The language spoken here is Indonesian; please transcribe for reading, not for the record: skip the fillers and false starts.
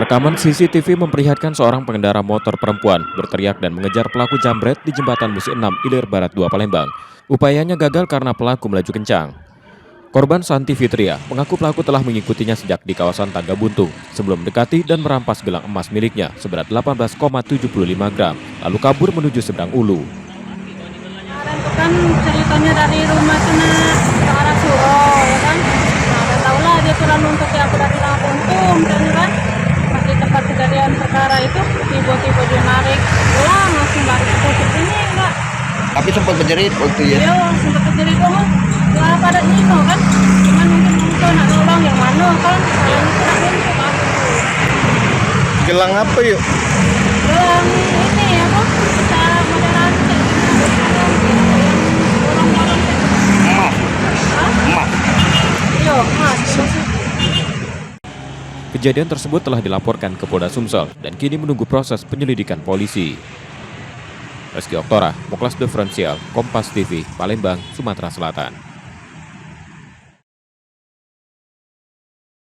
Rekaman CCTV memperlihatkan seorang pengendara motor perempuan berteriak dan mengejar pelaku jambret di jembatan Musi 6 Ilir Barat 2 Palembang. Upayanya gagal karena pelaku melaju kencang. Korban Santi Fitria mengaku pelaku telah mengikutinya sejak di kawasan Tangga Buntung sebelum mendekati dan merampas gelang emas miliknya seberat 18,75 gram, lalu kabur menuju seberang Ulu. Kemarin itu kan ceritanya dari rumah sana ke arah Suro, ya kan? Nah, udah tau lah dia turun untuk ya dari Tangga Buntung, kan? Pas di tempat kejadian perkara itu, tiba-tiba dia narik pulang, langsung lari ke pucuk ini, enggak? Tapi sempat menjerit waktu ya. Iya, sempat terjerit oh, ya pada Nino kan? Cuman mungkin nak nolong yang mana kan? Kalau itu kan? Gelang apa yuk? Gelang ini apa? Kita modern Emas. Emas. iya, emas. Kejadian tersebut telah dilaporkan ke Polda Sumsel dan kini menunggu proses penyelidikan polisi. Reski Oktora, Moklas Diferensial, Kompas TV, Palembang, Sumatera Selatan.